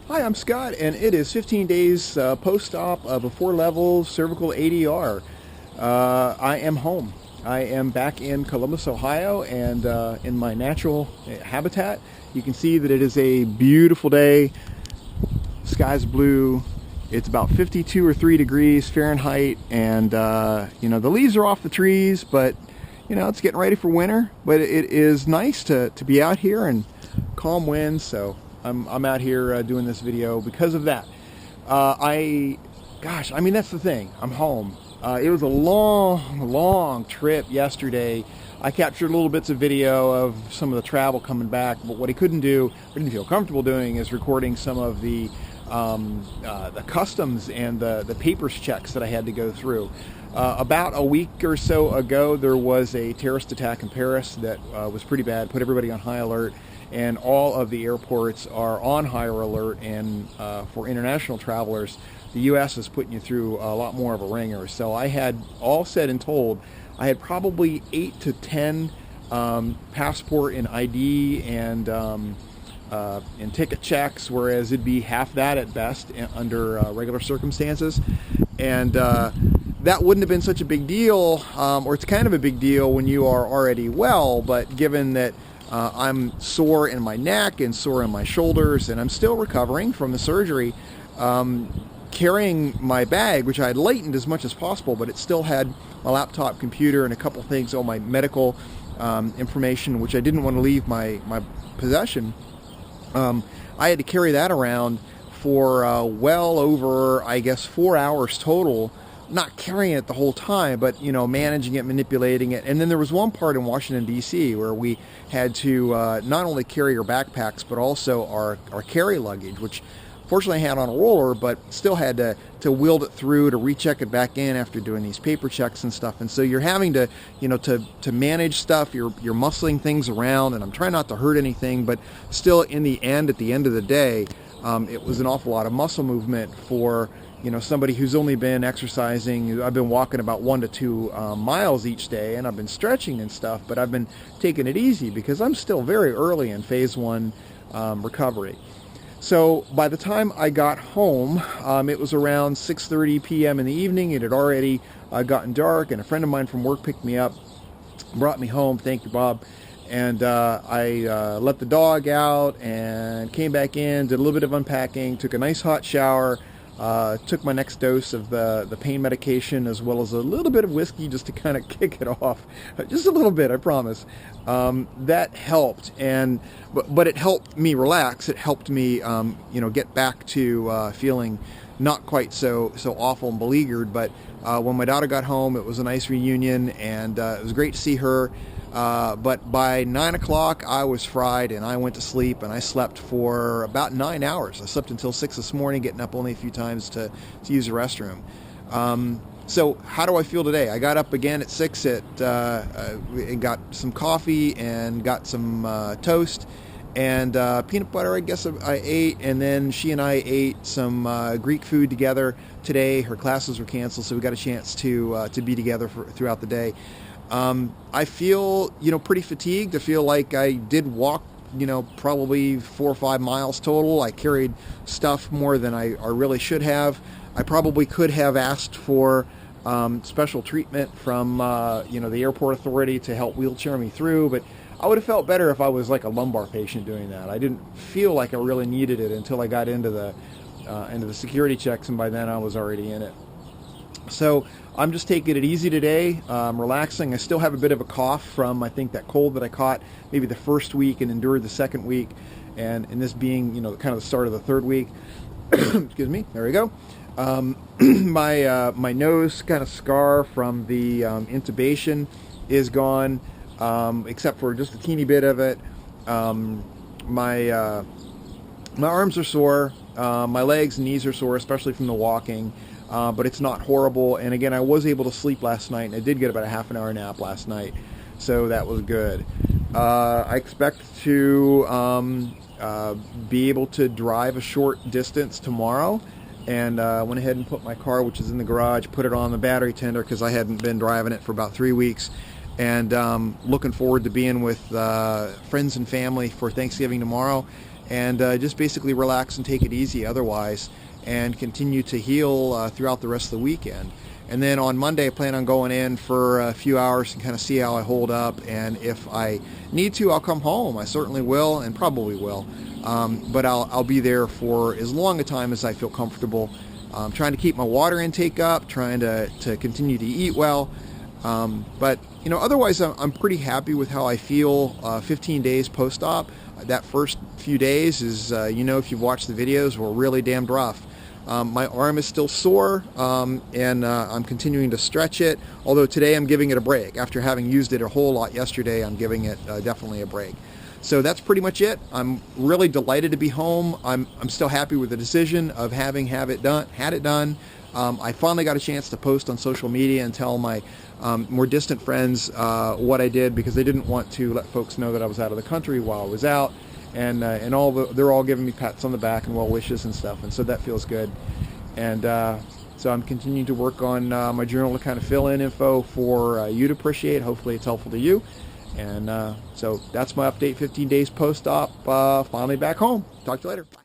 Hi, I'm Scott, and it is 15 days post-op of a 4-level cervical ADR. I am home. I am back in Columbus, Ohio, and in my natural habitat. You can see that it is a beautiful day. Sky's blue. It's about 52 or 3 degrees Fahrenheit, and the leaves are off the trees, but it's getting ready for winter. But it is nice to be out here and calm winds, so I'm out here doing this video because of that. That's the thing. I'm home. It was a long trip yesterday. I captured little bits of video of some of the travel coming back, but what I didn't feel comfortable doing is recording some of the customs and the papers checks that I had to go through. About a week or so ago, there was a terrorist attack in Paris that was pretty bad, put everybody on high alert, and all of the airports are on higher alert, and for international travelers, the U.S. is putting you through a lot more of a ringer. So I had, all said and told, I had probably 8 to 10 passport and ID and ticket checks, whereas it'd be half that at best under regular circumstances. And that wouldn't have been such a big deal, or it's kind of a big deal when you are already well, but given that I'm sore in my neck and sore in my shoulders, and I'm still recovering from the surgery, carrying my bag, which I had lightened as much as possible, but it still had my laptop, computer, and a couple things, all my medical information, which I didn't want to leave my possession. I had to carry that around for well over, I guess, 4 hours total. Not carrying it the whole time, but managing it, manipulating it. And then there was one part in Washington, D.C. where we had to not only carry our backpacks, but also our carry luggage, which fortunately I had on a roller, but still had to wield it through to recheck it back in after doing these paper checks and stuff. And so you're having to to manage stuff. You're muscling things around, and I'm trying not to hurt anything, but still at the end of the day, it was an awful lot of muscle movement for somebody who's only been exercising. I've been walking about 1 to 2 miles each day, and I've been stretching and stuff, but I've been taking it easy because I'm still very early in phase 1 recovery. So by the time I got home, it was around 6:30 p.m. in the evening. It had already gotten dark, and a friend of mine from work picked me up, brought me home. Thank you, Bob. And I let the dog out and came back in, did a little bit of unpacking, took a nice hot shower, took my next dose of the pain medication, as well as a little bit of whiskey just to kind of kick it off. Just a little bit, I promise. That helped, but it helped me relax. It helped me, get back to feeling not quite so awful and beleaguered. But when my daughter got home, it was a nice reunion, and it was great to see her. But by 9 o'clock, I was fried, and I went to sleep, and I slept for about 9 hours. I slept until 6 this morning, getting up only a few times to use the restroom. So how do I feel today? I got up again at 6 and got some coffee and got some toast and peanut butter, I guess I ate, and then she and I ate some Greek food together today. Her classes were canceled, so we got a chance to be together throughout the day. I feel, pretty fatigued. I feel like I did walk, probably 4 or 5 miles total. I carried stuff more than I really should have. I probably could have asked for special treatment from, the airport authority to help wheelchair me through, but I would have felt better if I was like a lumbar patient doing that. I didn't feel like I really needed it until I got into the security checks, and by then I was already in it. So I'm just taking it easy today. I'm relaxing. I still have a bit of a cough from, I think, that cold that I caught maybe the first week and endured the second week, and this being, kind of the start of the third week. Excuse me. There we go. My nose kind of scar from the intubation is gone, except for just a teeny bit of it. My arms are sore. My legs and knees are sore, especially from the walking. But it's not horrible. And again, I was able to sleep last night, and I did get about a half an hour nap last night, so that was good. I expect to be able to drive a short distance tomorrow, and went ahead and put my car, which is in the garage, put it on the battery tender because I hadn't been driving it for about 3 weeks, and looking forward to being with friends and family for Thanksgiving tomorrow. and just basically relax and take it easy otherwise, and continue to heal throughout the rest of the weekend. And then on Monday, I plan on going in for a few hours and kind of see how I hold up. And if I need to, I'll come home. I certainly will, and probably will. But I'll be there for as long a time as I feel comfortable. Trying to keep my water intake up, trying to continue to eat well. But otherwise, I'm pretty happy with how I feel 15 days post-op. That first few days is, if you've watched the videos, were really damned rough. My arm is still sore, and I'm continuing to stretch it, although today I'm giving it a break. After having used it a whole lot yesterday, I'm giving it definitely a break. So that's pretty much it. I'm really delighted to be home. I'm still happy with the decision of had it done. I finally got a chance to post on social media and tell my more distant friends what I did, because they didn't want to let folks know that I was out of the country while I was out. And they're all giving me pats on the back and well wishes and stuff, and so that feels good. And so I'm continuing to work on my journal to kind of fill in info for you to appreciate. Hopefully it's helpful to you. And so that's my update, 15 days post-op, finally back home. Talk to you later. Bye.